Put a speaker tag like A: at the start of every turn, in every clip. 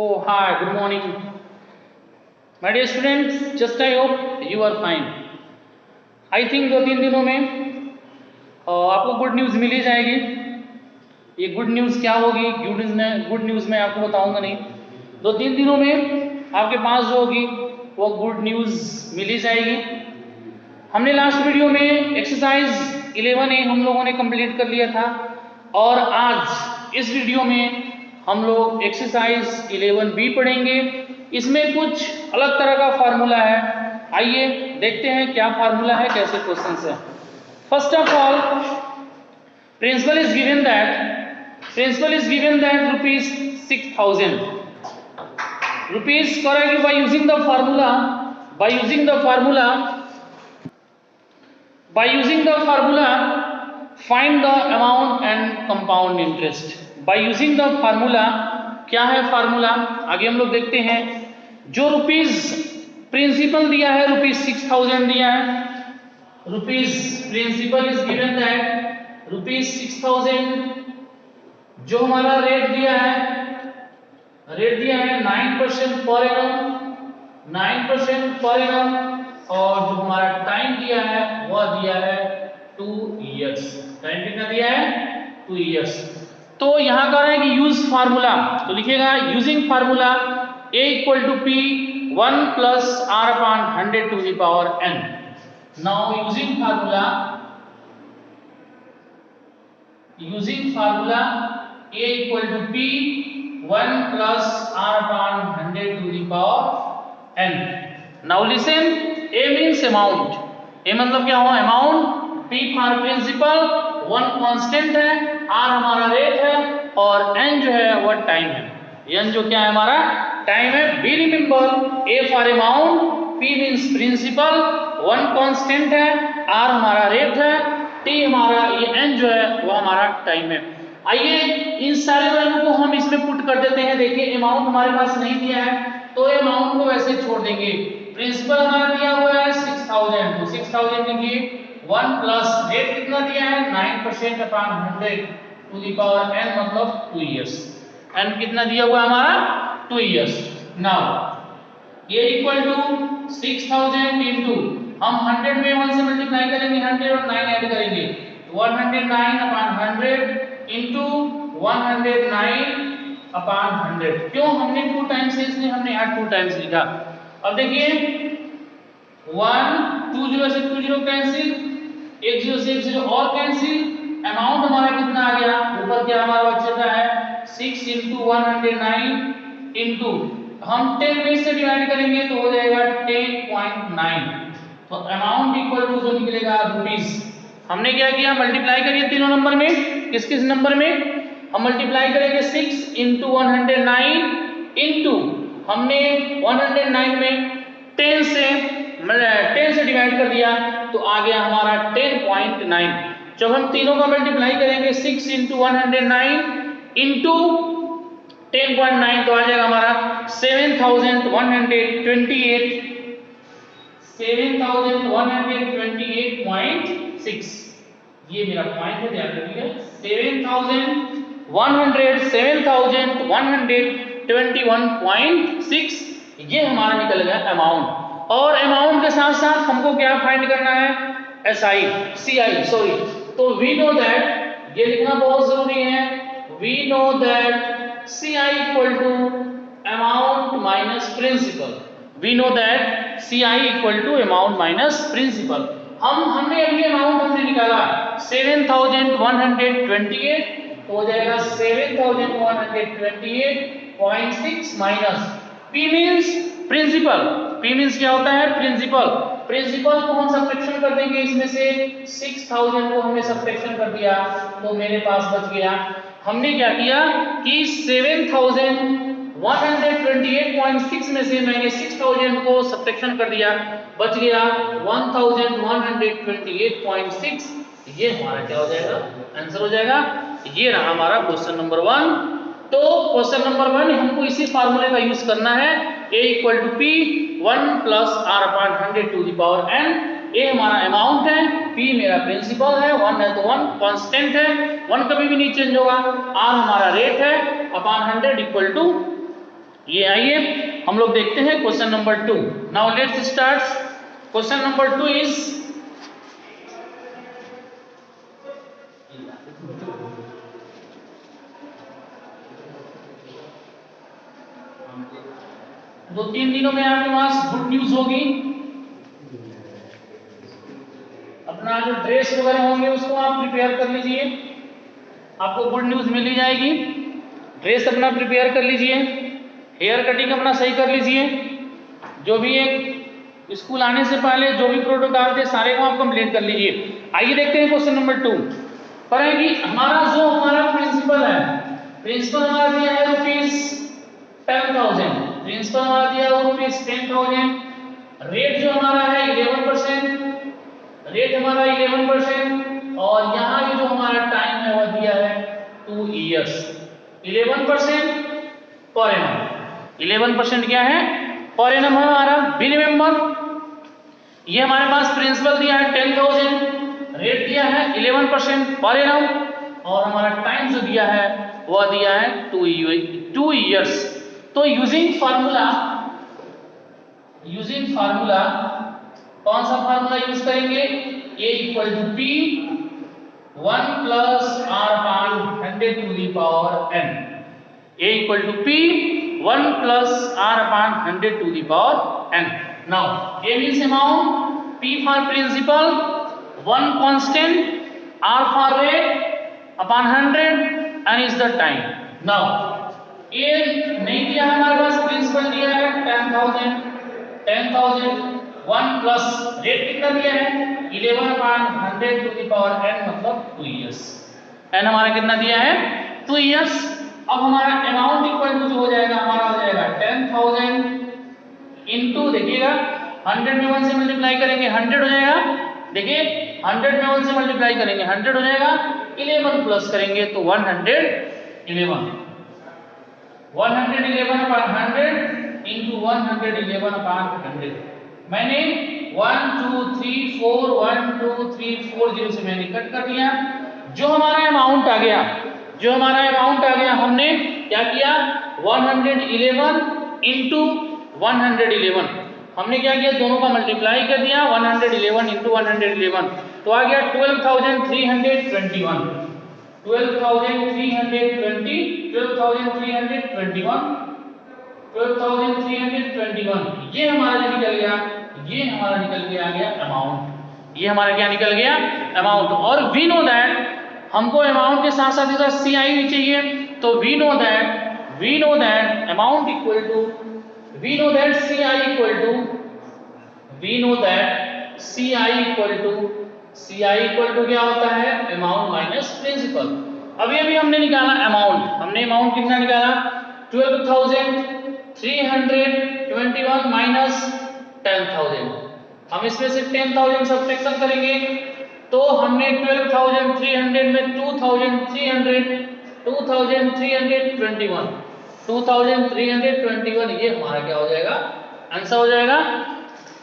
A: Oh, hi, good morning. My dear students, just I hope you are fine. I think 2-3 दिनों में आपको good news मिल ही जाएगी। ये good news क्या होगी? गुड न्यूज़ मैं आपको बताऊंगा नहीं। 2-3 दिनों में आपके पास जो होगी वो गुड न्यूज़ मिल ही जाएगी। हमने लास्ट वीडियो में एक्सरसाइज 11A हम लोगों ने कंप्लीट कर लिया था और आज इस वीडियो में हम लोग एक्सरसाइज 11B पढ़ेंगे। इसमें कुछ अलग तरह का फार्मूला है। आइए देखते हैं क्या फार्मूला है, कैसे क्वेश्चंस है। First of all, principal is given that rupees 6000 rupees correct by using the formula find the amount and compound interest। by using the formula, क्या है फार्मूला आगे हम लोग देखते हैं। जो रुपीज प्रिंसिपल दिया है, रुपीज 6000 दिया है। Rupees principal is given that rupees 6000। जो हमारा रेट दिया है 9% पर एनम और जो हमारा टाइम दिया है वह दिया है 2 इयर्स। टाइम कितना दिया है? 2 इयर्स। तो यहां कह रहे हैं कि यूज फार्मूला, तो लिखिएगा using formula A equal to P 1 plus R upon 100 to the power n। Now using formula A equal to P 1 plus R upon 100 to the power n। Now listen, A means amount. A मतलब क्या हुआ? Amount. P for principal, 1 constant है, R हमारा rate है और n जो है वह टाइम है। n जो क्या है? हमारा टाइम है। Be remember, A for amount, P means principal, 1 constant है, R हमारा रेट है, T हमारा ये n जो है वो हमारा टाइम है। आइए इन सारे वैल्यू को हम इसमें पुट कर देते हैं। देखिए अमाउंट हमारे पास नहीं दिया है तो अमाउंट को वैसे छोड़ देंगे। प्रिंसिपल हमारा दिया हुआ है 6000, तो 6000 लिखिए। 1 प्लस रेट कितना दिया है? 9% upon 100 to the power n मतलब 2 इयर्स। n कितना दिया हुआ हमारा? 2 इयर्स। नाउ ये इक्वल टू 6000 इनटू, हम 100 में 1 से मल्टीप्लाई करेंगे, 100 और 9 ऐड करेंगे, 109 अपॉन 100 इनटू 109 अपॉन 100। क्यों हमने 2 टाइम्स से, इसलिए हमने यहाँ 2 टाइम्स लिखा। अब देखिए 1 2 0 से 2 0 कैंसिल, 1 0 से 1 0 और कैंसिल। अमाउंट हमारा कितना आ गया? ऊपर क्या हमारा बचता है? 6 इंटू 109 इंटू, हम 10 में से डिवाइड करेंगे तो हो जाएगा 10.9। तो अमाउंट इक्वल टू जो निकलेगा रुपीस। हमने क्या किया? मल्टीप्लाई करिए तीनों नंबर में। किस किस नंबर में? हम मल्टीप्लाई करेंगे 6 इंटू 109 इंटू, हमने 109 में 10 से डिवाइड कर दिया तो आ गया हमारा 10.9। जब हम तीनों का मल्टीप्लाई करेंगे 6 इंटू 109 इंटू 10.9 तो आ जाएगा हमारा 7128.6। ये मेरा पॉइंट है, ध्यान रखिए। 7121.6 ये हमारा निकल गया अमाउंट। और अमाउंट के साथ साथ हमको क्या फाइंड करना है? CI sorry. तो वी नो दैट, ये लिखना बहुत जरूरी है, we know that CI equal to amount minus principal. We know that CI equal to amount minus principal. हमने अभी अमाउंट हमने निकाला 7128, तो हो जाएगा 7128.6 minus P means principal. P means क्या होता है? प्रिंसिपल। प्रिंसिपल को हम सब्ट्रैक्शन कर देंगे इसमें से, 6000 को हमने सब्ट्रैक्शन कर दिया तो मेरे पास बच गया, हमने क्या किया कि 7128.6 में से मैंने 6000 को सब्ट्रैक्शन कर दिया, बच गया 1128.6। ये हमारा क्या हो जाएगा? आंसर हो जाएगा। ये रहा हमारा क्वेश्चन नंबर 1। तो क्वेश्चन नंबर 1 हमको इसी फार्मूले का यूज करना है। A equal to P 1 plus R upon 100 to the power n। A हमारा अमाउंट है, P मेरा प्रिंसिपल है, 1 है तो 1 कांस्टेंट है, 1 कभी भी नहीं चेंज होगा, R हमारा रेट है, अपॉन 100 इक्वल टू ये आइए हम लोग देखते हैं question number 2। Now let's start. Question number 2 is दो तीन दिनों में आपके पास गुड न्यूज होगी। अपना जो ड्रेस वगैरह होंगे उसको आप प्रिपेयर कर लीजिए, आपको गुड न्यूज मिल ही जाएगी। ड्रेस अपना प्रिपेयर कर लीजिए, हेयर कटिंग अपना सही कर लीजिए, जो भी एक स्कूल आने से पहले जो भी प्रोटोकॉल थे सारे को आप कंप्लीट कर लीजिए। आइए देखते हैं क्वेश्चन नंबर 2 पर है कि हमारा प्रिंसिपल है, प्रिंसिपल हमारा दिया है ₹10,000, प्रिंसिपल हमारा दिया है ₹10,000। रेट जो हमारा है 11%, रेट हमारा 11%, और यहाँ भी जो हमारा टाइम है वो दिया है 2 इयर्स। 11% पर एनम, 11% क्या है पर एनम है हमारा। बी रिमेंबर ये हमारे पास प्रिंसिपल दिया है 10,000, रेट दिया है 11% पर एनम, और हमारा टाइम जो दिया है वो दिया है 2 इयर्स। तो यूजिंग फार्मूला कौन सा फार्मूला यूज करेंगे? A equal to P 1 plus R upon 100 to the power n। A equal to P 1 plus R upon 100 to the power n। Now A means amount, P for principal, 1 constant, R for rate upon 100, n is the time. Now A नहीं दिया है हमारे पास, principal दिया है 10,000, 1 plus rate कितना दिया है 11/100 टू द पावर n, मतलब 2 इयर्स। n हमारा कितना दिया है 2 इयर्स। अब हमारा अमाउंट इक्वल टू जो हो जाएगा हमारा हो जाएगा 10,000 इनटू, देखिएगा 100 में 1 से मल्टीप्लाई करेंगे 100 हो जाएगा। देखिए 100 में 1 से मल्टीप्लाई करेंगे 100 हो जाएगा, 11 प्लस करेंगे तो 111, 111/100 इंटू 111/100। मैंने 1 2 3 4 1 2 3 4 0 से मैंने कट कर दिया। जो हमारा अमाउंट आ गया हमने क्या किया 111 इंटू 111, हमने क्या किया दोनों का मल्टीप्लाई कर दिया 111 इंटू 111, तो आ गया 12,321, 12,321 ये हमारा जो निकल गया, ये हमारा निकल के आ गया अमाउंट। ये हमारा क्या निकल गया अमाउंट। और वी नो दैट हमको अमाउंट के साथ साथ इधर सी आई भी चाहिए, तो we know that amount equal to C I equal to क्या होता है अमाउंट माइनस प्रिंसिपल। अभी हमने निकाला अमाउंट कितना निकाला 12,321 माइनस 10,000। हम इसमें से 10,000 सब्ट्रैक्शन करेंगे तो हमने 12,300 में 2,321 ये हमारा क्या हो जाएगा आंसर हो जाएगा।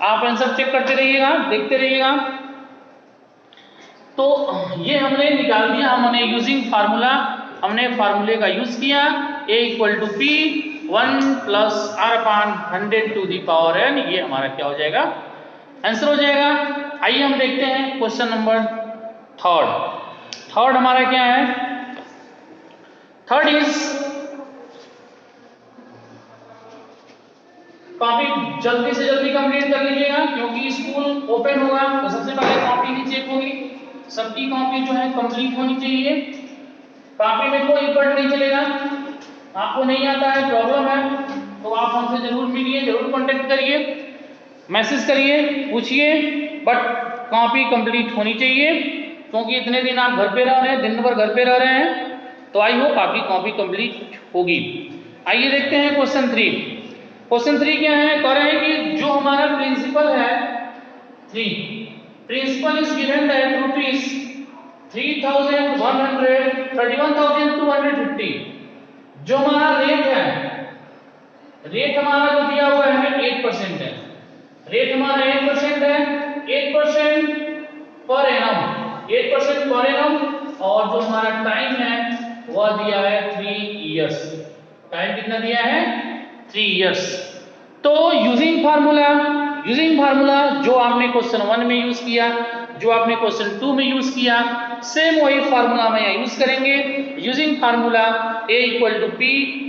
A: आप आंसर चेक करते रहिएगा, देखते रहिएगा। तो ये हमने निकाल दिया, हमने यूजिंग फार्मूला, हमने फार्मूले का यूज किया A equal to P 1 plus R upon 100 to the power n, ये हमारा क्या हो जाएगा आंसर हो जाएगा। आइए हम देखते हैं क्वेश्चन नंबर थर्ड हमारा क्या है। थर्ड इज कॉपी जल्दी से जल्दी कंप्लीट कर लीजिएगा क्योंकि स्कूल ओपन होगा तो सबसे पहले कॉपी की चेक होगी। सबकी कॉपी जो है कंप्लीट होनी चाहिए, कॉपी में कोई इफर्ट नहीं चलेगा। आपको नहीं आता है, प्रॉब्लम है, तो आप हमसे जरूर मिलिए, जरूर कांटेक्ट करिए, मैसेज करिए, पूछिए, बट कॉपी कंप्लीट होनी चाहिए क्योंकि इतने दिन आप घर पे रह रहे हैं, दिन भर घर पे रह रहे हैं, तो आई होप आपकी कॉपी कंप्लीट होगी। आइए देखते हैं क्वेश्चन 3। क्वेश्चन 3 क्या है, कह रहे हैं कि जो हमारा प्रिंसिपल है 3, प्रिंसिपल इज गिवन दैट ₹3,131,250। जो हमारा रेट है, रेट हमारा जो दिया हुआ है 8% है, रेट हमारा 8% है, 8% पर एनम, 8% पर एनम, और जो हमारा टाइम है वह दिया है 3 इयर्स। टाइम कितना दिया है 3 इयर्स। तो यूजिंग फार्मूला जो आपने क्वेश्चन 1 में यूज किया, जो आपने क्वेश्चन 2 में यूज किया, सेम वही फार्मूला में यहाँ यूज करेंगे। Using formula A equal to P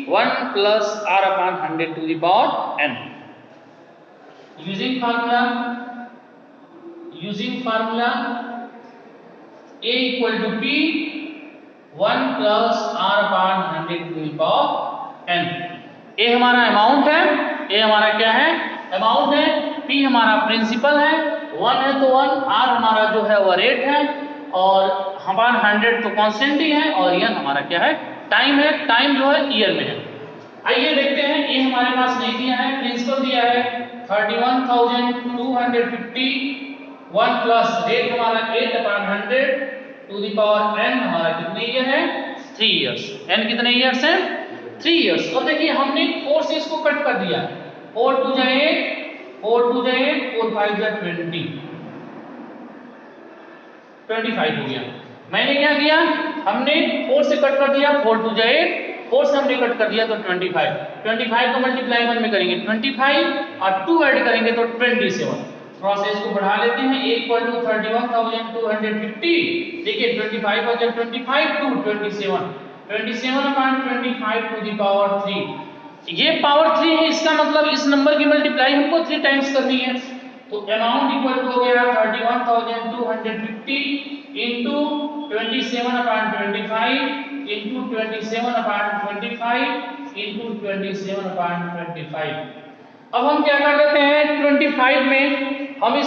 A: 1 plus R upon 100 to the power n। Using formula A equal to P 1 plus R upon 100 to the power n। A हमारा amount है, A हमारा क्या है, amount है, P हमारा principal है, 1 है तो 1, R हमारा जो है वो रेट है, और हमारा 100 तो कांस्टेंट ही है, और n हमारा क्या है, टाइम है। टाइम जो है ईयर में है। आइए देखते हैं, ये हमारे पास नहीं दिया है, प्रिंसिपल दिया है 31,250, 1 प्लस रेट हमारा 8 upon 100 to the power n हमारा कितने ईयर है, 3 इयर्स। n कितने इयर्स है, 3 इयर्स। और देखिए हमने 4 से इसको कट कर दिया, 4 2 जा 8, 4 2 जा 8, 4 5 जा 20, 25 हो गया। मैंने क्या किया, हमने 4 से कट कर दिया, 4 2 जा 8, 4 से हमने कट कर दिया तो 25, 25 को मल्टीप्लाई 1 में करेंगे 25 और 2 ऐड करेंगे तो 27। थोड़ा सा इसको बढ़ा लेते हैं, A इक्वल टू 31,250, देखिए 25 और 25 to 27, 27 upon 25 to the power 3। ये पावर 3 है, इसका मतलब इस नंबर की मल्टीप्लाई हमको 3 टाइम्स करनी है। तो अमाउंट इक्वल टू हो गया 31,250 into 27 upon 25 into 27 upon 25 into 27 upon 25। अब हम क्या कर देते हैं, 25 में हम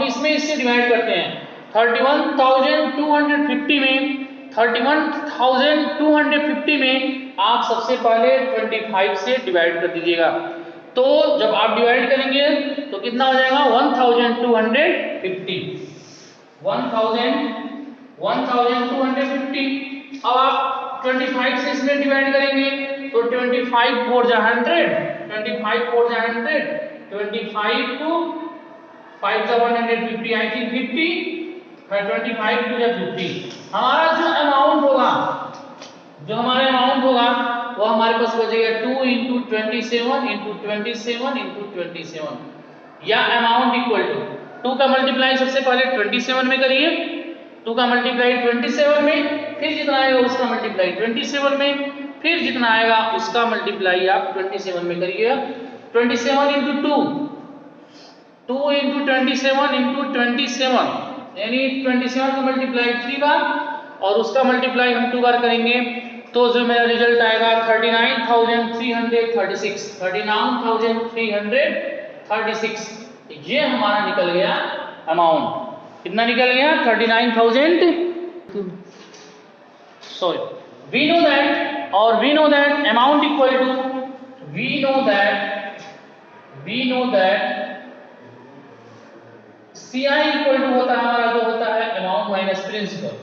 A: इसमें इससे डिवाइड करते हैं। 31,250 में 31,250 में आप सबसे पहले 25 से डिवाइड कर दीजिएगा। तो जब आप डिवाइड करेंगे तो कितना हो जाएगा, 1250, 1250। अब आप 25 से इसमें डिवाइड करेंगे तो 25 4 जा 100, 25 4 जा 100, 25 टू 5 जा 150, आई थिंक 50, 25 टू जा 50। हमारा जो अमाउंट होगा वो हमारे पास बचेगा 2 इंटू 27 इंटू 27 इंटू 27, या अमाउंट इक्वल टू 2 का मल्टीप्लाई सबसे पहले 27 में करिए, 2 का मल्टीप्लाई 27 में, फिर जितना आएगा उसका मल्टीप्लाई 27 में, फिर जितना आएगा उसका मल्टीप्लाई आप 27 में करिएगा। 27 इंटू 2, 2 इंटू 27 इंटू 27, यानी 27 का मल्टीप्लाई 3 बार और उसका मल्टीप्लाई हम 2 बार करेंगे, तो जो मेरा रिजल्ट आएगा 39,336, 39,336। ये हमारा निकल गया अमाउंट। कितना निकल गया, 39,000। Sorry, we know that amount equal to, we know that CI equal to होता है हमारा, जो होता है amount minus principal.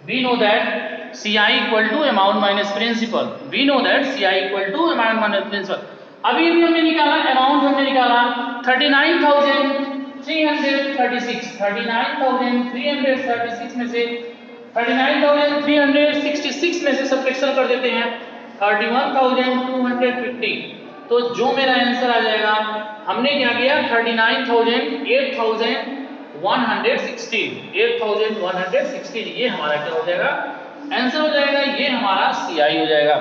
A: We know that CI equal to amount minus principal. We know that CI equal to amount minus principal. अभी भी हमने निकाला अमाउंट, हमने निकाला 39,336, 39,336 में से 39,366 में से सब्ट्रैक्शन कर देते हैं 31,250। तो जो मेरा आंसर आ जाएगा, हमने क्या किया 8,116, ये हमारा क्या हो जाएगा, आंसर हो जाएगा, ये हमारा CI हो जाएगा।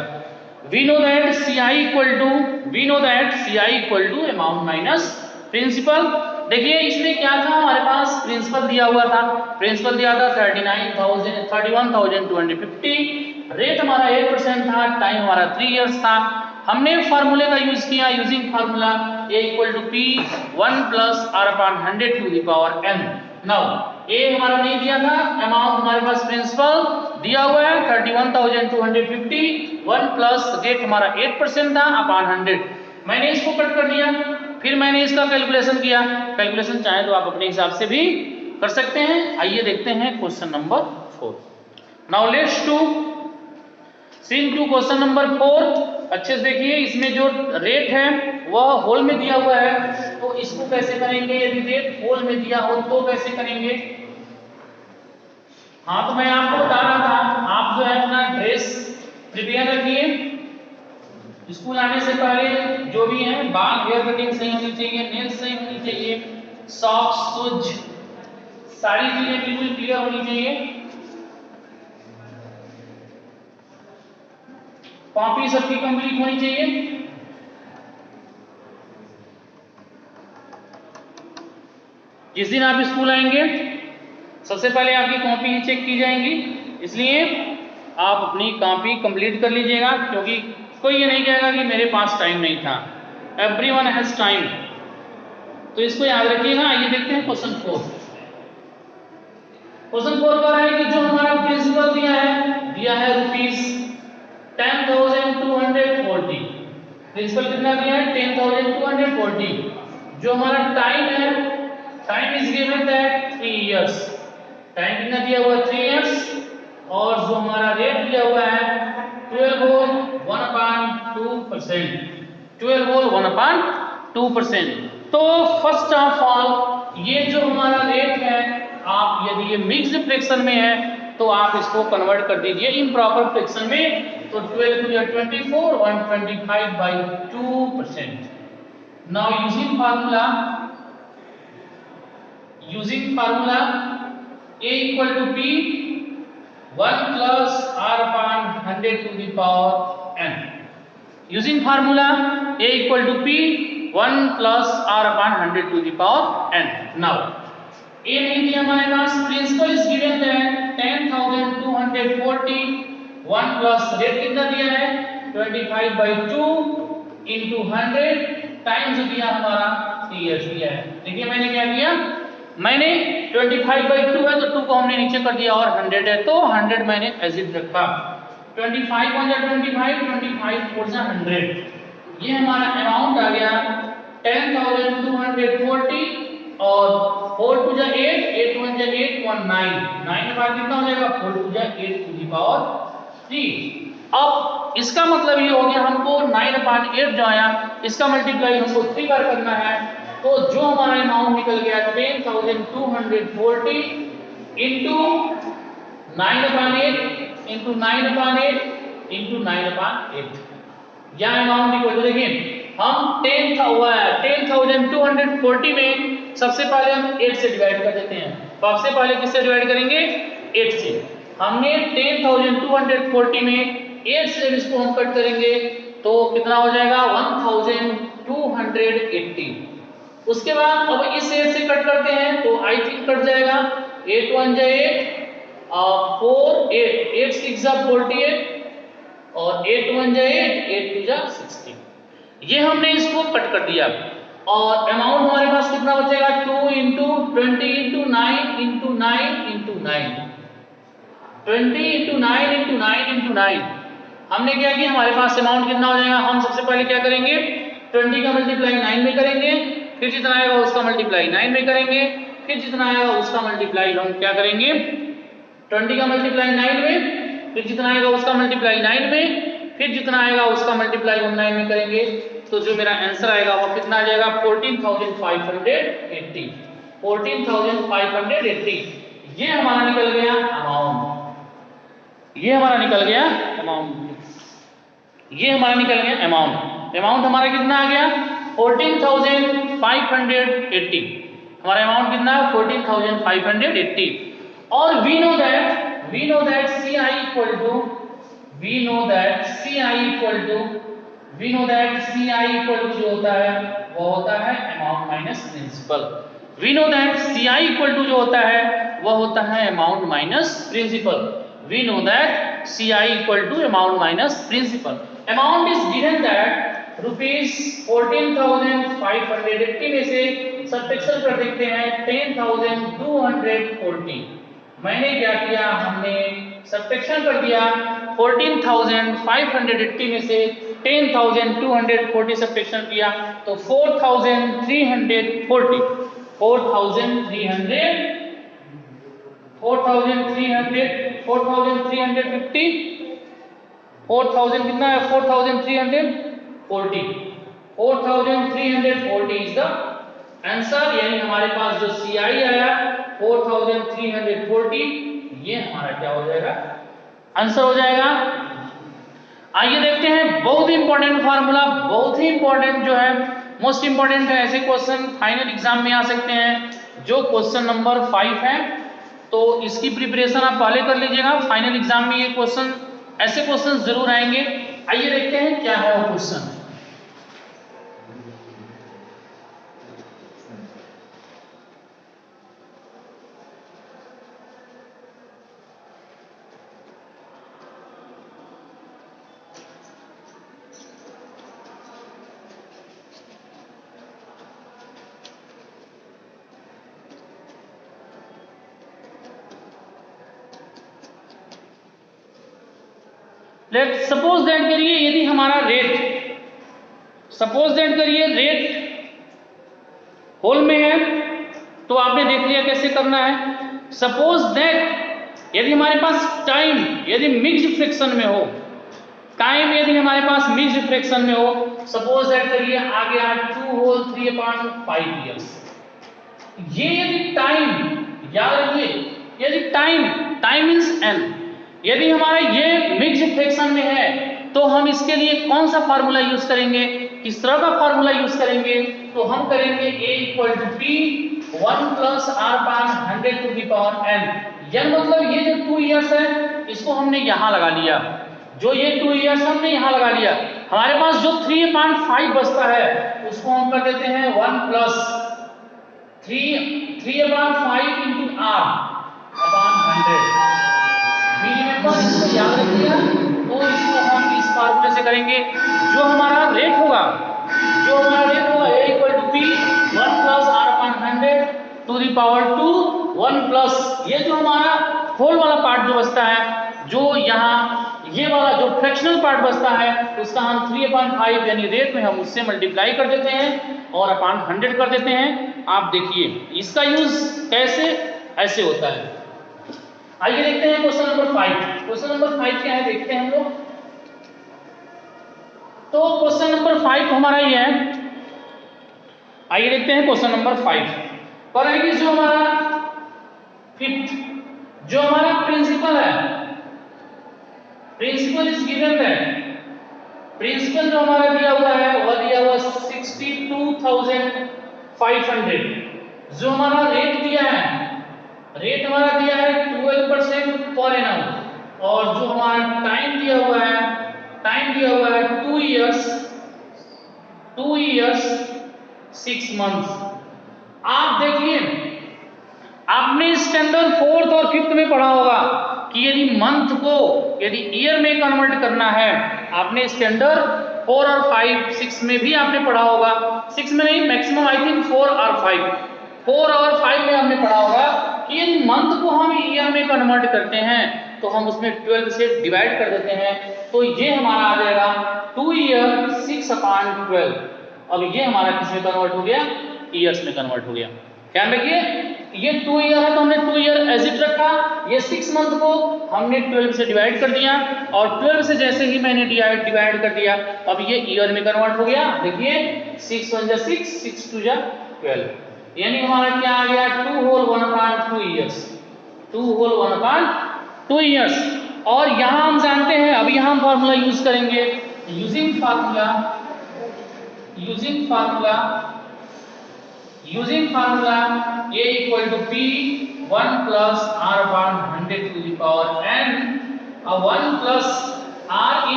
A: We know that CI equal to amount minus principal। देखिए इसमें क्या था, हमारे पास प्रिंसिपल दिया हुआ था, 31,250, रेट हमारा 8% था, टाइम हमारा 3 इयर्स था। हमने फार्मूले का यूज किया, using formula A equal to P 1 plus R upon 100 to the power n। Now A हमारा नहीं दिया था, अमाउंट हमारे पास प्रिंसिपल दिया हुआ है 31,250, 1 प्लस रेट हमारा 8% था अपॉन 100। मैंने इसको कट कर दिया, फिर मैंने इसका कैलकुलेशन किया। कैलकुलेशन चाहे तो आप अपने हिसाब से भी कर सकते हैं। आइए देखते हैं question number 4। Now let's to see to question number 4। अच्छे से देखिए, इसमें जो रेट है वह होल में दिया हुआ है, तो इसको कैसे करेंगे, यदि रेट होल में दिया हो तो कैसे करेंगे। हाँ, तो मैं आपको बता रहा था, आप जो है अपना ड्रेस प्रिपेयर रखिए, स्कूल आने से पहले जो जो भी है, बाल हेयर कटिंग सही होनी चाहिए, नेल्स सही होनी चाहिए, सॉक्स शूज सारी चीजें बिल्कुल क्लियर होनी चाहिए। कॉपी सबकी कंप्लीट होनी चाहिए। जिस दिन आप स्कूल आएंगे सबसे पहले आपकी कॉपी ही चेक की जाएंगी, इसलिए आप अपनी कॉपी कंप्लीट कर लीजिएगा, क्योंकि कोई ये नहीं कहेगा कि मेरे पास टाइम नहीं था। एवरीवन हैज टाइम, तो इसको याद रखिएगा। आइए देखते हैं क्वेश्चन 4। क्वेश्चन 4 कह रहा है कि जो हमारा प्रिंसिपल दिया है ₹10,240। प्रिंसिपल कितना दिया है? 10,240। जो हमारा टाइम है, time is given that 3 years. Time कितना दिया हुआ है? 3 इयर्स। और जो हमारा रेट दिया हुआ है 12 होल 1/2%। 12 होल 1/2%। तो फर्स्ट ऑफ ऑल ये जो हमारा रेट है, आप यदि ये मिक्स्ड फ्रैक्शन में है तो आप इसको कन्वर्ट कर दीजिए इम्प्रॉपर फ्रैक्शन में। तो 12 to 24 125/2%। Now using formula A equal to P 1 plus R upon 100 to the power n. Using formula A equal to P 1 plus R upon 100 to the power n. Now A नहीं दिया हमारे पास, principal is given that 10,240। 1 plus rate कितना दिया है? 25/2 into 100 time जो दिया हमारा 3 इयर्स दिया है। देखिए मैंने क्या किया, मैंने 25/2 है तो 2 को हमने नीचे कर दिया, और 100 है तो 100 मैंने एज इट रखा। 25 on 25, 25 4 100। ये हमारा अमाउंट आ गया 10,240 और 4 2 8, 8 1 8, 1 9। 9 के बाद कितना हो जाएगा? 4 2 8 to the power 3। अब इसका मतलब ये हो गया, हमको 9/8 जो आया इसका मल्टीप्लाई हमको 3 बार करना है। तो जो हमारा अमाउंट निकल गया 10,240 इंटू 9/8 इंटू 9/8 इंटू 9/8। यह अमाउंट इक्वल टू, देखिए हम 10,240 में सबसे पहले हम 8 से डिवाइड कर देते हैं। सबसे पहले किससे डिवाइड करेंगे? 8 से। हमने 10,240 में 8 से इसको हम कट करेंगे तो कितना हो जाएगा? 1,280। उसके बाद अब इस 8 से कट करते हैं तो आई थिंक कट जाएगा। 8 1 8 4 8 8 6 48 और 8 1 8 8 2 16। ये हमने इसको कट कर दिया और अमाउंट हमारे पास कितना बचेगा? 2 into 20 into 9 into 9 into 9। 20 into 9 into 9 into 9। हमने क्या किया, हमारे पास अमाउंट कितना हो जाएगा? हम सबसे पहले क्या करेंगे? 20 का मल्टीप्लाई 9 में करेंगे, फिर जितना आएगा उसका मल्टीप्लाई 9 में करेंगे, फिर जितना आएगा उसका मल्टीप्लाई हम क्या करेंगे? 20 का मल्टीप्लाई 9 में, फिर जितना आएगा उसका मल्टीप्लाई 9 में, फिर जितना आएगा उसका मल्टीप्लाई हम 9 में करेंगे। तो जो मेरा आंसर आएगा वो कितना आ जाएगा? 14,580। 14,580 ये हमारा निकल गया अमाउंट। ये हमारा निकल गया अमाउंट। अमाउंट हमारा कितना आ गया? 14,580। हमारा अमाउंट कितना है? 14,580। और we know that CI equal to जो होता है वो होता है amount minus principal. We know that CI equal to जो होता है वो होता है amount minus principal. We know that CI equal to amount minus principal. Amount is given that ₹14,580 में से सब्ट्रैक्शन कर देखते हैं 10,240। मैंने क्या किया, हमने सब्ट्रैक्शन कर दिया 14,580 में से 10,240 सब्ट्रैक्शन किया तो 4,340 कितना है? 4,340 इज द आंसर। यानी हमारे पास जो CI आया 4,340 ये हमारा क्या हो जाएगा? आंसर हो जाएगा। आइए देखते हैं, बहुत ही इंपॉर्टेंट फार्मूला, बहुत ही इंपॉर्टेंट जो है, मोस्ट इंपॉर्टेंट है। ऐसे क्वेश्चन फाइनल एग्जाम में आ सकते हैं। जो क्वेश्चन नंबर 5 है, तो इसकी प्रिपरेशन आप पहले कर लीजिएगा। फाइनल एग्जाम में ये क्वेश्चन, ऐसे क्वेश्चन जरूर आएंगे। आइए देखते हैं क्या है वो क्वेश्चन। लेट सपोज दैट करिए, यदि हमारा रेट, सपोज दैट करिए रेट होल में है, तो आपने देख लिया कैसे करना है। सपोज दैट यदि हमारे पास टाइम यदि मिक्स्ड फ्रैक्शन में हो, टाइम यदि हमारे पास मिक्स्ड फ्रैक्शन में हो, सपोज दैट करिए आ गया 2 होल 3/5 इयर्स। ये यदि टाइम, याद रखिए, यदि टाइम मींस n, यदि हमारा ये मिक्स्ड फ्रैक्शन में है, तो हम इसके लिए कौन सा फार्मूला यूज करेंगे, किस तरह का फार्मूला यूज करेंगे, तो हम करेंगे a = p 1 + r/100⁴n। n मतलब ये जो 2 इयर्स है, इसको हमने यहां लगा लिया, जो ये 2 इयर्स हमने यहां लगा लिया। हमारे पास जो 3/5 बचता है, उसको हम कर देते हैं 1 + 3/5 × r/100। इसको याद रखिएगा। तो इसको हम इस फार्मूले से करेंगे। जो हमारा रेट होगा, a = p 1 + r/100⁴2 1 प्लस ये जो हमारा होल वाला पार्ट जो बचता है, जो यहाँ ये वाला जो फ्रैक्शनल पार्ट बचता है, उसका हम 3/5 यानी रेट में हम उससे मल्टीप्लाई कर देते हैं और अपॉन 100 कर देते हैं। आप देखिए इसका यूज कैसे ऐसे होता है। आइए देखते हैं क्वेश्चन नंबर 5। क्वेश्चन नंबर 5 क्या है देखते हैं हम लोग। तो क्वेश्चन नंबर 5 हमारा ये है। आइए देखते हैं क्वेश्चन नंबर 5 पर है कि जो हमारा 5th जो हमारा प्रिंसिपल है, principal is given that, principal जो हमारा दिया हुआ है वह दिया हुआ 62,500। जो हमारा रेट दिया है, रेट हमारा दिया है 12% पर एनम, और जो हमारा टाइम दिया हुआ है, टाइम दिया हुआ है 2 इयर्स 6 मंथ्स। आप देखिए, आपने स्टैंडर्ड 4th और 5th में पढ़ा होगा कि यदि मंथ को यदि ईयर में कन्वर्ट करना है, आपने स्टैंडर्ड 4 और 5 6 में भी आपने पढ़ा होगा। 6 में नहीं, मैक्सिमम आई थिंक 4 और 5 में आपने पढ़ा होगा कि यदि मंथ को हम ईयर में कन्वर्ट करते हैं, तो हम उसमें 12 से डिवाइड कर देते हैं, तो ये हमारा आ जाएगा 2 ईयर 6/12। अब ये हमारा किस में कन्वर्ट हो गया, ईयर्स में कन्वर्ट हो गया। ध्यान रखिए, ये 2 ईयर है तो हमने 2 ईयर एज इट रखा, ये 6 मंथ को हमने 12 से डिवाइड कर दिया, और 12 से जैसे ही मैंने डिवाइड कर दिया, अब ये ईयर में कन्वर्ट हो गया। देखिए 6 1 जा 6, 6 2 जा 12, यानी हमारा क्या आ गया 2 होल 1/2 इयर्स, 2 होल 1/2 इयर्स। और यहां हम जानते हैं, अभी यहां हम फार्मूला यूज करेंगे, using formula a = p 1 + r/100⁴n 1 + r ×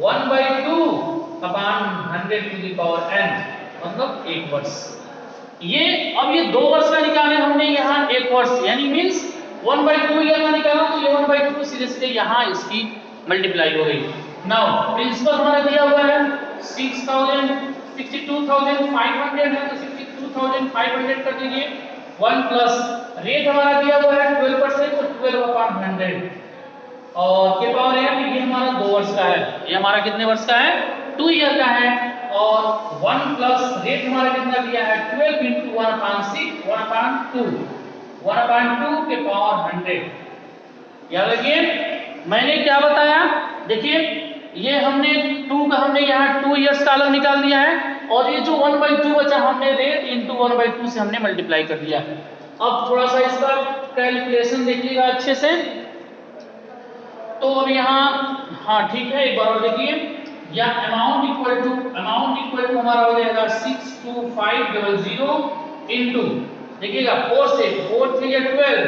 A: 1/2/100⁴n मतलब 1 वर्ष। ये अब ये 2 वर्ष का निकाले हमने, यहाँ 1 वर्ष यानी मींस 1/2 ईयर का निकाला, तो ये 1/2 सीधे सीधे यहाँ इसकी मल्टीप्लाई हो गई। नाउ प्रिंसिपल हमारा दिया हुआ है 62,500 है, तो 62,500 कर दीजिए। 1 प्लस रेट हमारा दिया हुआ है 12%, तो 12/100 और के पावर है, ये हमारा 2 वर्ष का है। ये हमारा कितने वर्ष का है, 2 ईयर का है। और 1 प्लस रेट हमारा कितना दिया है 12 × 1/6 1/2 के पावर 100। याद रखिए मैंने क्या बताया, देखिए ये हमने 2 का हमने यहाँ 2 इयर्स का अलग निकाल दिया है, और ये जो 1/2 बचा हमने रेट इंटू 1/2 से हमने मल्टीप्लाई कर दिया। अब थोड़ा सा इसका कैलकुलेशन देखिएगा अच्छे से। तो अब यहाँ हाँ ठीक है, एक बार और देखिए, या अमाउंट इक्वल टू हमारा हो जाएगा 62500 इनटू, देखिएगा 4 से 4 3 या 12,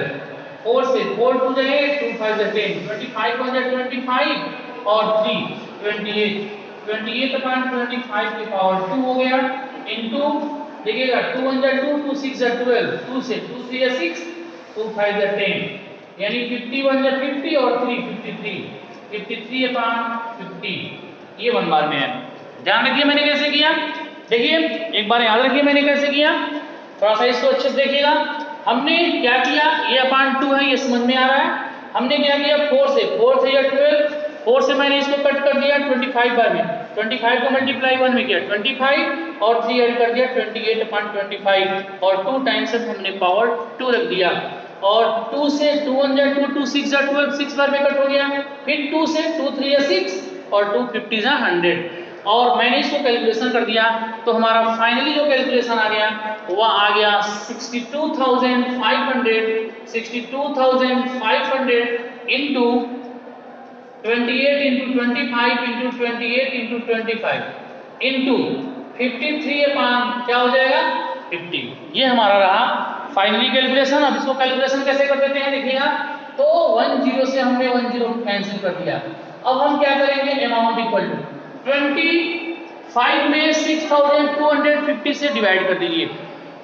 A: 4 से 4 2 जाए 2 5 या 10, 25 1 या 25 और 3 28, 28 अपॉन 25 की पावर 2 हो गया इनटू, देखिएगा 2 1 या 2, 2 6 या 12, 2 से 2 3 या 6, 2 5 या 10, यानी 51 या 50 और 3 53 अपॉन 50, ये 1 बार में है। ध्यान रखिए मैंने कैसे किया, देखिए एक बार याद रखिए मैंने कैसे किया, थोड़ा सा इसको अच्छे से देखिएगा। हमने क्या किया, ये अपॉन 2 है, ये समझ में आ रहा है। हमने क्या किया, 4 से या 12, 4 से मैंने इसको कट कर दिया 25 बार में, 25 को मल्टीप्लाई 1 में किया 25 और 3 ऐड कर दिया 28 अपॉन 25 और 2 टाइम्स हमने पावर 2 रख दिया, और 2 से 2 1 या 2, 2 6 या 12, 6 बार में कट हो गया, फिर 2 से 2 3 या 6 और 2 50 या 100, और मैंने इसको कैलकुलेशन कर दिया तो हमारा फाइनली जो कैलकुलेशन आ गया वह आ गया 62,500 into 28 into 25 into 28 into 25 into 53 upon क्या हो जाएगा 50, ये हमारा रहा फाइनली कैलकुलेशन। अब इसको कैलकुलेशन कैसे कर देते हैं देखिएगा, तो 10 से हमने 10 कैंसिल कर दिया। अब हम क्या करेंगे, अमाउंट इक्वल टू 25 में 6250 से डिवाइड कर दीजिए,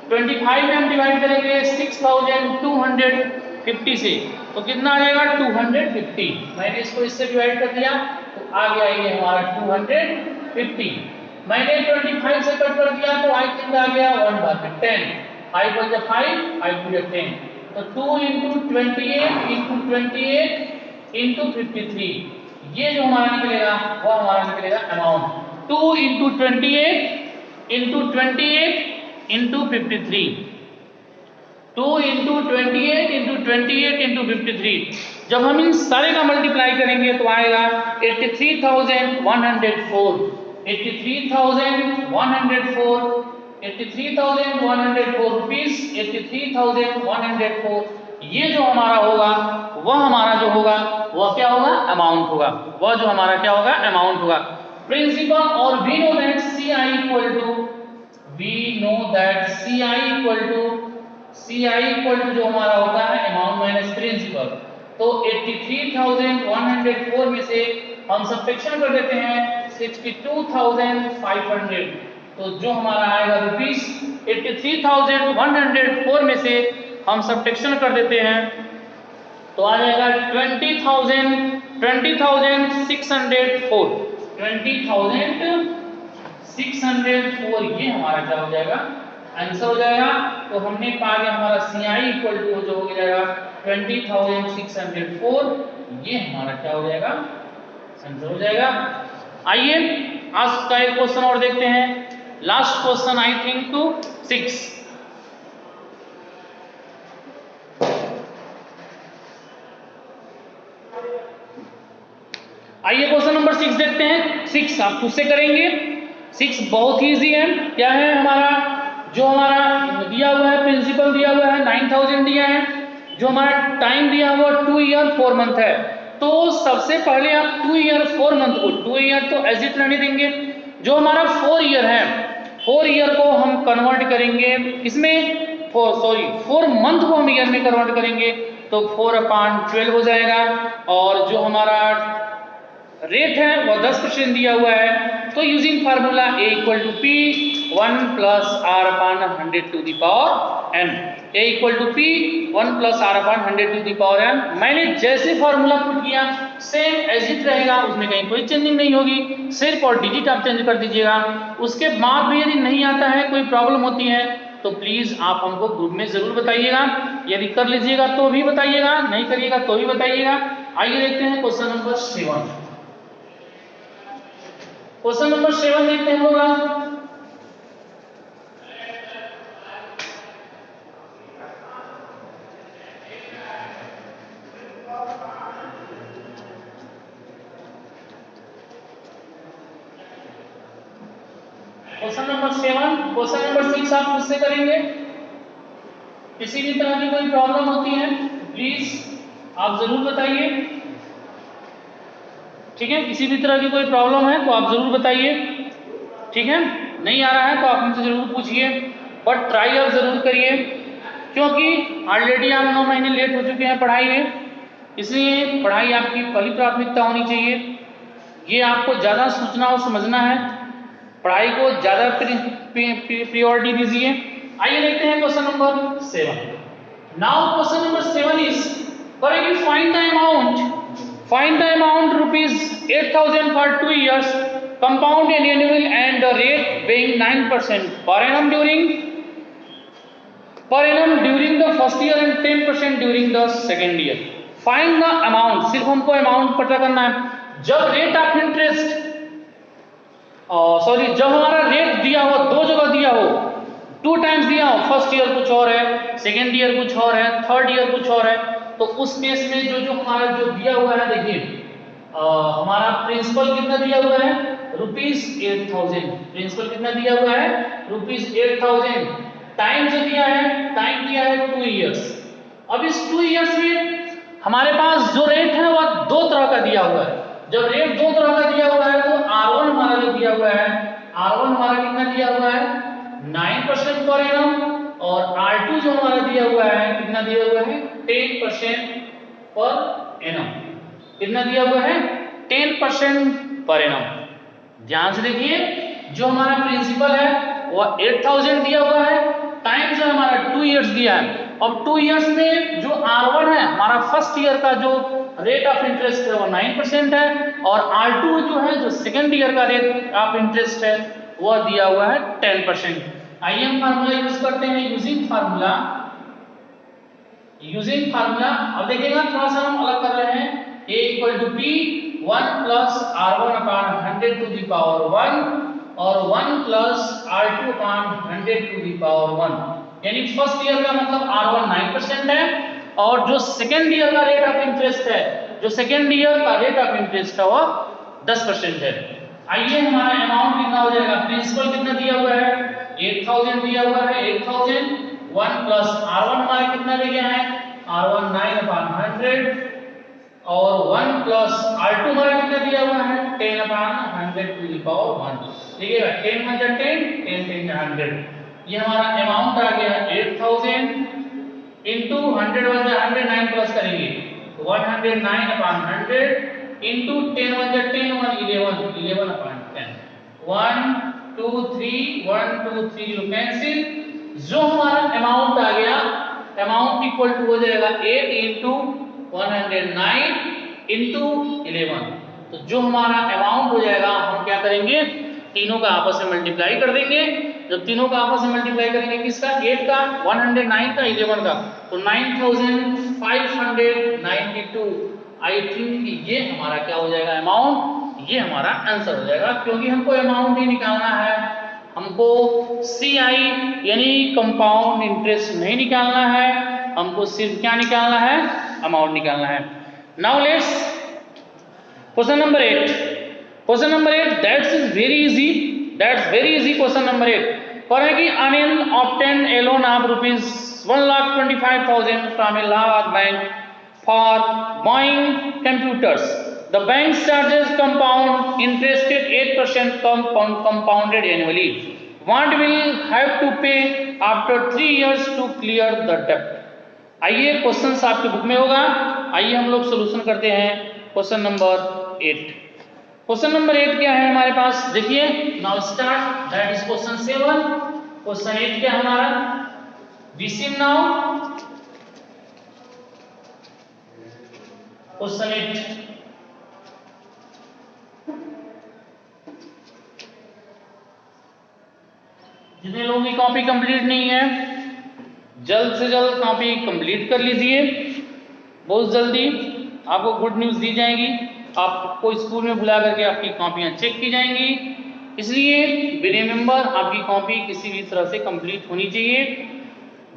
A: 25 में हम डिवाइड करेंगे 6250 से, तो कितना आ जाएगा 250, मैंने इसको इससे डिवाइड कर दिया तो आ गया ये हमारा 250, मैंने 25 से कट कर दिया तो आई थिंक आ गया 1 बार में 10, 5 1 5 5 2 10, तो 2 into 28 into 28 into 53, ये जो हमारा निकलेगा वो हमारा निकलेगा amount 2 into 28 into 28 into 53, 2 into 28 into 28 into 53, जब हम इन सारे का मल्टीप्लाई करेंगे तो आएगा 83,104 रुपीस, 83,104, ये जो हमारा होगा वह हमारा जो होगा वह क्या होगा, अमाउंट होगा, वह जो हमारा क्या होगा, अमाउंट होगा। प्रिंसिपल, और we know that CI equal to जो हमारा होता है अमाउंट माइनस प्रिंसिपल, तो 83,104 में से हम सब्ट्रैक्शन कर देते हैं 62,500, तो जो हमारा आएगा रुपीस 83,104 में से हम सब्ट्रैक्शन कर देते हैं तो आ जाएगा 20,604, ये हमारा क्या हो जाएगा, आंसर हो जाएगा। तो हमने पा लिया हमारा CI इक्वल टू जो हो जाएगा 20,604, ये हमारा क्या हो जाएगा, आंसर हो जाएगा। आइए आज का एक क्वेश्चन और देखते हैं, last question I think to 6। आइए क्वेश्चन नंबर 6 देखते हैं। 6 आप खुद से करेंगे, 6 बहुत ही इजी है। क्या है हमारा, जो हमारा दिया हुआ है प्रिंसिपल दिया हुआ है 9000 दिया है, जो हमारा टाइम दिया हुआ 2 ईयर 4 मंथ है, तो सबसे पहले आप 2 ईयर 4 मंथ को, 2 ईयर तो एज इट रहने देंगे, जो हमारा 4 ईयर है 4 ईयर को हम कन्वर्ट करेंगे इसमें 4 मंथ को हम ईयर में कन्वर्ट करेंगे तो 4/12 हो जाएगा, और जो हमारा रेट है वो 10% दिया हुआ है, तो using formula A equal to P 1 plus R upon 100 to the power n, A equal to P 1 plus R upon 100 to the power n। मैंने जैसे फार्मूला पुट किया सेम एज इट रहेगा, उसमें कहीं कोई चेंजिंग नहीं होगी, सिर्फ और डिजिट आप चेंज कर दीजिएगा। उसके बाद भी यदि नहीं आता है, कोई प्रॉब्लम होती है तो प्लीज आप हमको ग्रुप में जरूर बताइएगा, यदि कर लीजिएगा तो भी बताइएगा, नहीं करिएगा तो भी बताइएगा। आइए देखते हैं क्वेश्चन नंबर 7। क्वेश्चन नंबर 7 देखते हैं लोग आज। क्वेश्चन नंबर 7, क्वेश्चन नंबर 6 आप खुद से करेंगे। किसी भी तरह की कोई प्रॉब्लम होती है प्लीज आप जरूर बताइए। ठीक है, किसी भी तरह की कोई प्रॉब्लम है तो आप जरूर बताइए, ठीक है, नहीं आ रहा है तो आप हमसे जरूर पूछिए, बट ट्राई आप जरूर करिए, क्योंकि ऑलरेडी आप 9 महीने लेट हो चुके हैं पढ़ाई में, इसलिए पढ़ाई आपकी पहली प्राथमिकता होनी चाहिए। ये आपको ज़्यादा सोचना और समझना है, पढ़ाई को ज़्यादा प्रियोरिटी दीजिए। आइए देखते हैं question number 7। Now question number 7 is करेंगे find the amount rupees 8,000 for 2 years compound annual and the rate being 9% per annum during the first year and 10% during the second year. Find the amount, सिर्फ हमको amount पता करना है। जब rate of interest जब हमारा rate दिया हो, दो जगह दिया हो, 2 टाइम्स दिया हो, फर्स्ट ईयर कुछ और है, सेकेंड ईयर कुछ और है, थर्ड ईयर कुछ और है, तो उस केस में जो हमारा जो दिया हुआ है, देखिए हमारा प्रिंसिपल कितना दिया हुआ है, ₹8,000। प्रिंसिपल कितना दिया हुआ है, ₹8,000। टाइम जो दिया है, टाइम दिया है 2 इयर्स। अब इस 2 इयर्स में हमारे पास जो रेट है वह 2 तरह का दिया हुआ है। जब रेट 2 तरह का दिया हुआ है तो R1 हमारा जो दिया हुआ है, R1 हमारा कितना दिया हुआ है, 9% पर एनम, और R2 जो हमारा दिया हुआ है, कितना दिया हुआ है, 10% पर एनम। कितना दिया हुआ है, 10% पर एनम। ध्यान से देखिए, जो हमारा प्रिंसिपल है वह 8,000 दिया हुआ है, टाइम जो हमारा 2 इयर्स दिया है। अब 2 इयर्स में जो R1 है, हमारा फर्स्ट ईयर का जो रेट ऑफ इंटरेस्ट है वो 9% है, और R2 जो है, जो सेकेंड ईयर का रेट ऑफ इंटरेस्ट है, वह दिया हुआ है 10%। आइए हम फार्मूला यूज करते हैं, यूजिंग फार्मूला। अब देखिएगा, थोड़ा सा हम अलग कर रहे हैं। A equal to P 1 plus R1 upon 100 to the power 1 और 1 plus R2 upon 100 to the power 1। यानी फर्स्ट ईयर का मतलब R1 9% है, और जो सेकेंड ईयर का रेट ऑफ इंटरेस्ट है, जो सेकेंड ईयर का रेट ऑफ इंटरेस्ट है वह 10% है। आइए हमारा अमाउंट कितना हो जाएगा, प्रिंसिपल कितना दिया हुआ है, 8,000 दिया हुआ है, 8,000 1 प्लस R1 हमारा कितना दिया है, R1 9 अपॉन 100, और 1 प्लस R2 हमारा कितना दिया हुआ है, 10 अपॉन 100 टू दी पावर 1। ठीक है, 10 1 10 10 10 100। ये हमारा अमाउंट आ गया 8,000 इंटू 100 1 109 प्लस करेंगे तो 109 अपॉन 100 इंटू 10 1 10 1 11 11 अपॉन 10। 1 2 3 1 2 3 लो कैंसिल। जो हमारा अमाउंट आ गया, अमाउंट इक्वल टू हो जाएगा 8 इंटू 109 इंटू 11। तो जो हमारा अमाउंट हो जाएगा, हम क्या करेंगे, तीनों का आपस में मल्टीप्लाई कर देंगे। जब तीनों का आपस में मल्टीप्लाई करेंगे, किसका, 8 का, 109 का, 11 का, तो 9,592। आई थिंक ये हमारा क्या हो जाएगा, अमाउंट, ये हमारा आंसर हो जाएगा, क्योंकि हमको अमाउंट ही निकालना है, हमको CI यानी कंपाउंड इंटरेस्ट नहीं निकालना है, हमको सिर्फ क्या निकालना है, अमाउंट निकालना है। Now let's question number 8। Question number 8 that's very easy. Question number 8 पर है कि Anil obtain a loan of ₹1,25,000 from Allahabad bank for buying computers. The bank charges compound interest 8% compounded annually. What will have to pay after 3 years to clear the debt? आइए questions आपके book में होगा, आइए हम लोग सॉल्यूशन करते हैं क्वेश्चन नंबर 8। क्वेश्चन नंबर 8 क्या है हमारे पास, देखिए, now start, that is question 7। Question 8 क्या है हमारा, विसिम नाउ क्वेश्चन 8। जितने लोगों की कॉपी कंप्लीट नहीं है, जल्द से जल्द कॉपी कंप्लीट कर लीजिए। बहुत जल्दी आपको गुड न्यूज़ दी जाएगी, आपको स्कूल में बुला करके आपकी कॉपियां चेक की जाएंगी, इसलिए रिमेंबर आपकी कॉपी किसी भी तरह से कंप्लीट होनी चाहिए।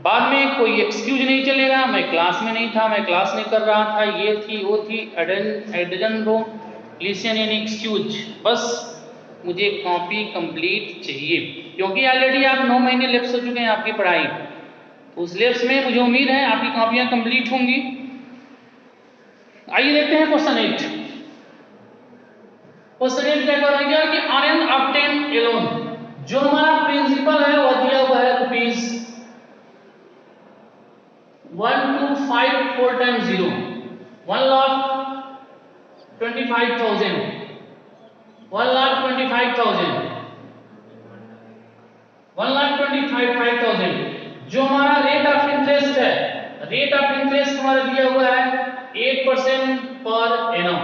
A: बाद में कोई एक्सक्यूज नहीं चलेगा, मैं क्लास में नहीं था, मैं क्लास नहीं कर रहा था, ये थी वो थी, एडजन रो लिसन एन एक्सक्यूज, बस मुझे कॉपी कंप्लीट चाहिए, क्योंकि ऑलरेडी आप 9 महीने लैप्स हो चुके हैं आपकी पढ़ाई, उस लैप्स में मुझे उम्मीद है आपकी कॉपियां कंप्लीट होंगी। आइए देखते हैं क्वेश्चन 8। क्वेश्चन ये क्या कर रहा है कि अन ऑब्टेन ए लोन, जो हमारा प्रिंसिपल है वो दिया हुआ है रुपीस 1254 टाइम्स 0 1,25,000 1,25,000 जो हमारा रेट ऑफ इंटरेस्ट है, रेट ऑफ इंटरेस्ट हमारा दिया हुआ है 8% पर एनम,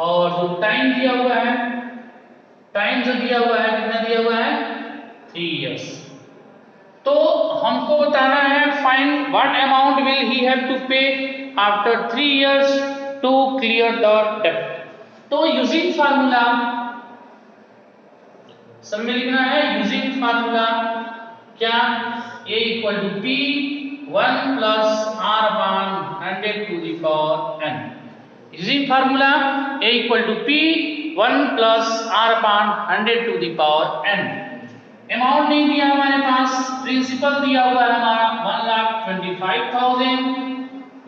A: और जो टाइम दिया हुआ है, टाइम जो दिया हुआ है कितना दिया हुआ है 3 इयर्स। तो हमको बताना है find what amount will he have to pay after 3 years to clear the डेब्ट। तो यूजिंग फार्मूला सब में लिखना है, यूजिंग फार्मूला क्या, a equal to p 1 plus r upon 100 to the power n। Using formula a equal to p 1 plus r upon 100 to the power n। Amount नहीं दिया हमारे पास, प्रिंसिपल दिया हुआ है हमारा 1,25,000,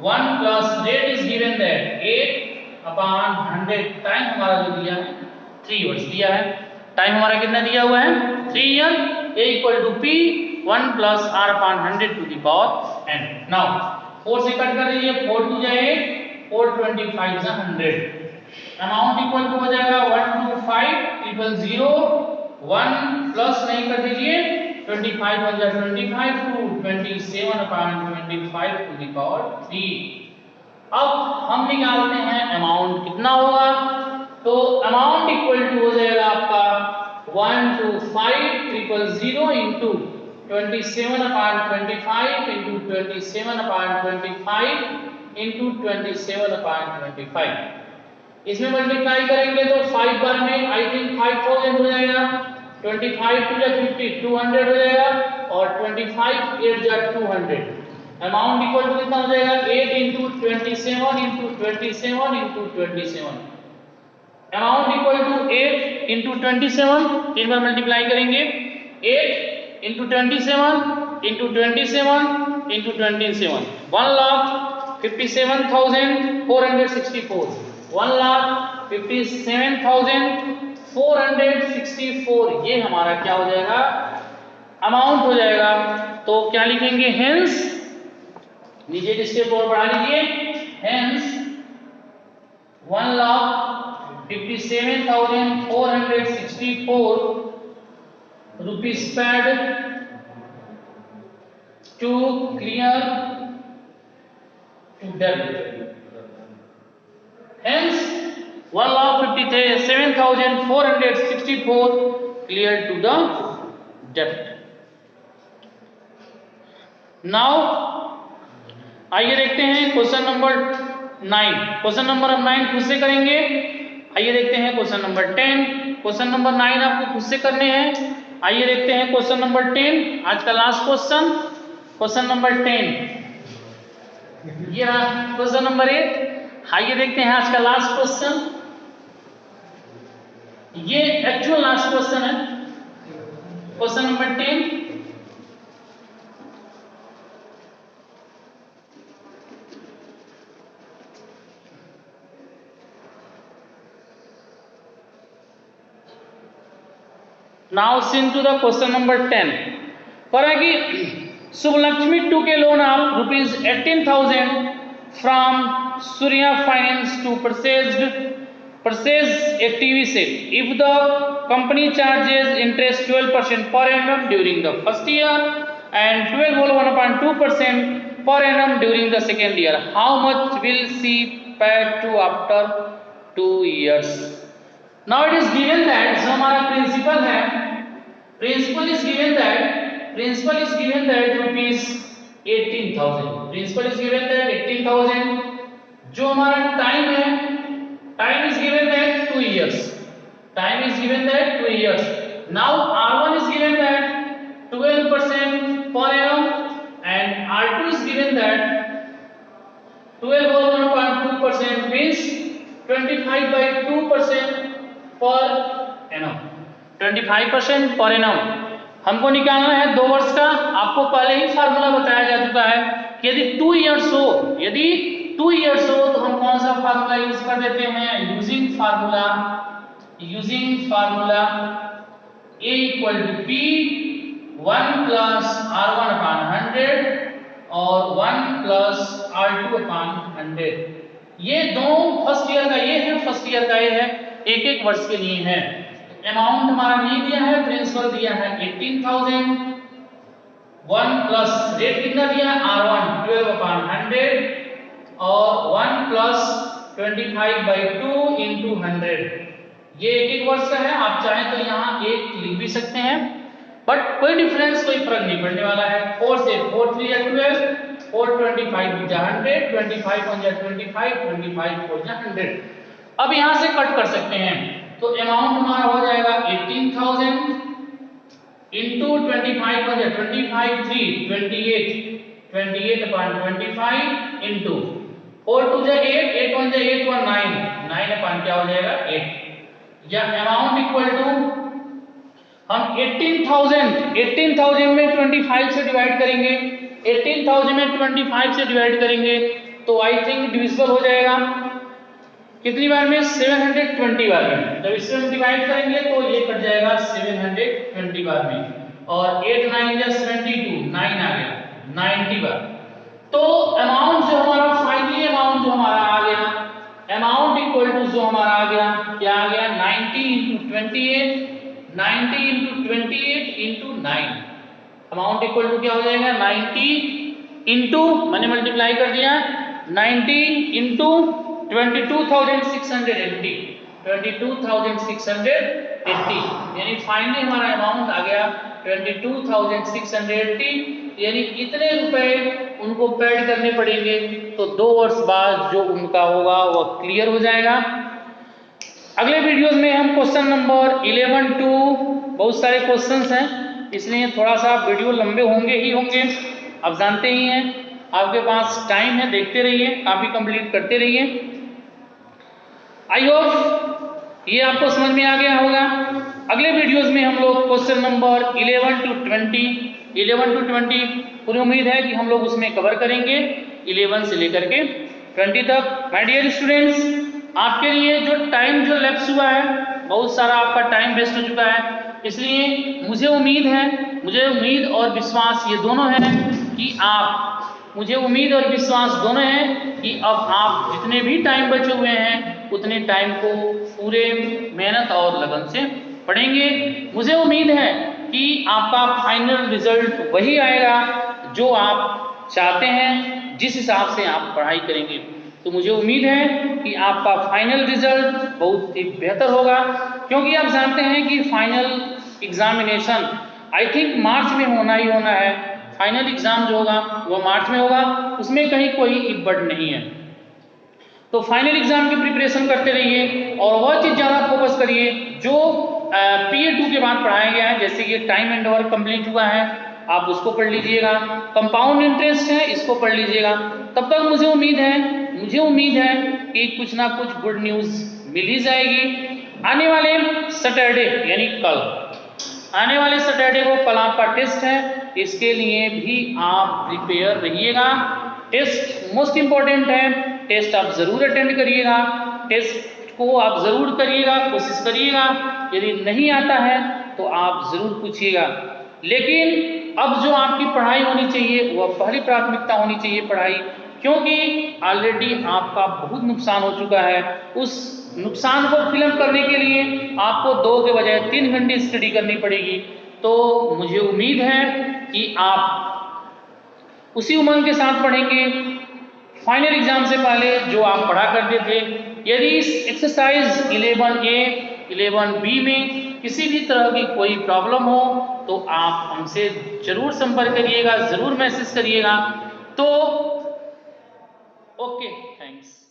A: 1 plus rate is given that 8 upon 100, time हमारा जो दिया है 3 इयर्स दिया है, टाइम हमारा कितना दिया हुआ है 3 year, a equal to p 1 plus r upon 100 to the power n। Now 4 से कट कर दीजिए, 4 टू जाए 4, 25 से 100, अमाउंट इक्वल टू हो जाएगा 125,000, 1 प्लस नहीं कर दीजिए 25 बन जाए 25 to 27 upon 25 to the power 3। अब हम निकालते हैं अमाउंट कितना होगा, तो अमाउंट इक्वल टू हो जाएगा आपका 125,000 into 27 upon 25 into 27 upon 25 into 27 upon 25। इसमें मल्टीप्लाई करेंगे तो 5 बार में आई थिंक 5,000 हो जाएगा, 25 टू 50 200 हो जाएगा, और 25 8 जा 200। अमाउंट इक्वल टू कितना हो जाएगा 8 into 27 into 27 into 27। Amount equal to 8 into 27, 3 बार मल्टीप्लाई करेंगे, 8 इंटू 27 इंटू 27 इंटू 27, 1,57,464, 1,57,464, ये हमारा क्या हो जाएगा अमाउंट हो जाएगा। तो क्या लिखेंगे, हेंस नीचे इसके और बढ़ा लीजिए, hence 1,57,464 rupees paid to clear to debt, hence 1,57,464 clear to the debt। Now आइए देखते हैं क्वेश्चन नंबर 9। क्वेश्चन नंबर 9 खुद से करेंगे। आइए देखते हैं क्वेश्चन नंबर 10। क्वेश्चन नंबर 9 आपको खुद से करने हैं। आइए देखते हैं क्वेश्चन नंबर 10, आज का लास्ट क्वेश्चन, क्वेश्चन नंबर 10। ये रहा क्वेश्चन नंबर 8। आइए देखते हैं आज का लास्ट क्वेश्चन, ये एक्चुअल लास्ट क्वेश्चन है, question number 10। Now seen to the question number 10। कह रहा है कि Shubhalakshmi took a loan of rupees 18,000 from Surya Finance to purchase a TV set. If the company charges interest 12% per annum during the first year and 12.1% per annum during the second year, how much will she pay to after 2 years? Now it is given that जो हमारा principal है, principal is given that rupees 18,000, principal is given that 18,000। जो हमारा time है, time is given that 2 years, time is given that 2 years. Now R1 is given that 12% per annum and R2 is given that 12.2% means 25/2% per annum, 25% per annum. हमको निकालना है 2 वर्ष का। आपको पहले ही फार्मूला बताया जा चुका है कि यदि 2 इयर्स हो, यदि 2 इयर्स हो तो हम कौन सा फार्मूला यूज कर देते हैं, using formula using formula A equal to P 1 plus R1 upon 100 और 1 plus R2 upon 100। ये दोनों फर्स्ट ईयर का ये है, फर्स्ट ईयर का ये है, एक एक वर्ष के लिए है। अमाउंट हमारा नहीं दिया है, प्रिंसिपल दिया है 18,000, 1 प्लस रेट कितना दिया है R1 12 upon 100 और 1 प्लस 25/2 into 100। ये एक एक वर्ष का है, आप चाहें तो यहाँ एक लिख भी सकते हैं, बट कोई डिफरेंस कोई फर्क नहीं पड़ने वाला है। 4 से 4 3 12, 4 25 जा 100, 25 1 जा 25, 25 4 जा 100। अब यहाँ से कट कर सकते हैं, तो अमाउंट हमारा हो जाएगा 18,000 into 25 1 जा 25 3 28, 28 upon 25 into 4 2 जा 8, 8 1 जा 8 1 9, 9 upon क्या हो जाएगा 8। या अमाउंट इक्वल टू हम 18,000 में 25 से डिवाइड करेंगे, 18,000 में 25 से डिवाइड करेंगे तो आई थिंक डिविजिबल हो जाएगा कितनी बार में 720 बार में। जब इससे हम डिवाइड करेंगे तो ये कट जाएगा 720 बार में और 8 9 या 72 9 आ गया 90 बार। तो अमाउंट जो हमारा फाइनली अमाउंट जो हमारा आ गया, अमाउंट इक्वल टू जो हमारा आ गया क्या आ गया 90 into 28, 90 into 28 into 9। Amount equal to क्या हो जाएगा 90 into मैंने मल्टीप्लाई कर दिया 90 into 22,680, 22,680 यानी फाइनली हमारा अमाउंट आ गया 22,680। यानी इतने रुपए उनको पेड करने पड़ेंगे, तो 2 वर्ष बाद जो उनका होगा वो क्लियर हो जाएगा। अगले वीडियोस में हम क्वेश्चन नंबर 11 टू बहुत सारे क्वेश्चंस हैं, इसलिए थोड़ा सा वीडियो लंबे होंगे ही होंगे, आप जानते ही हैं, आपके पास टाइम है, देखते रहिए, काफी कंप्लीट करते रहिए। आई होप ये आपको समझ में आ गया होगा। अगले वीडियोस में हम लोग क्वेश्चन नंबर 11 टू 20 पूरी उम्मीद है कि हम लोग उसमें कवर करेंगे 11 से लेकर के 20 तक। माय डियर स्टूडेंट्स, आपके लिए जो टाइम जो लैप्स हुआ है, बहुत सारा आपका टाइम वेस्ट हो चुका है, इसलिए मुझे उम्मीद और विश्वास ये दोनों है कि मुझे उम्मीद और विश्वास दोनों है कि अब आप जितने भी टाइम बचे हुए हैं उतने टाइम को पूरे मेहनत और लगन से पढ़ेंगे। मुझे उम्मीद है कि आपका फाइनल रिजल्ट वही आएगा जो आप चाहते हैं, जिस हिसाब से आप पढ़ाई करेंगे। तो मुझे उम्मीद है कि आपका फाइनल रिजल्ट बहुत ही बेहतर होगा, क्योंकि आप जानते हैं कि final examination I think March में होना ही होना है। फाइनल एग्जाम जो होगा वो मार्च में होगा, उसमें कहीं कोई इब्बड़ नहीं है। तो फाइनल एग्जाम की प्रिपरेशन करते रहिए और वह चीज़ ज़्यादा फोकस करिए जो पीए 2 के बाद पढ़ाया गया है। जैसे कि टाइम एंड वर्क कंप्लीट हुआ है, आप उसको पढ़ लीजिएगा, कंपाउंड इंटरेस्ट है, इसको पढ़ लीजिएगा। तब तक मुझे उम्मीद है कि कुछ ना कुछ गुड न्यूज़ मिल ही जाएगी। आने वाले सैटरडे यानी कल आपका टेस्ट है, इसके लिए भी आप प्रिपेयर रहिएगा। टेस्ट मोस्ट इंपॉर्टेंट है, टेस्ट आप जरूर अटेंड करिएगा, टेस्ट को आप जरूर करिएगा, कोशिश करिएगा। यदि नहीं आता है तो आप जरूर पूछिएगा, लेकिन अब जो आपकी पढ़ाई होनी चाहिए वह पहली प्राथमिकता होनी चाहिए पढ़ाई, क्योंकि ऑलरेडी आपका बहुत नुकसान हो चुका है। उस नुकसान को फिलअप करने के लिए आपको 2 के बजाय 3 घंटे स्टडी करनी पड़ेगी। तो मुझे उम्मीद है कि आप उसी उमंग के साथ पढ़ेंगे फाइनल एग्जाम से पहले जो आप पढ़ा करते थे। यदि इस एक्सरसाइज 11A 11B में किसी भी तरह की कोई प्रॉब्लम हो तो आप हमसे जरूर संपर्क करिएगा, जरूर मैसेज करिएगा। तो ओके, थैंक्स।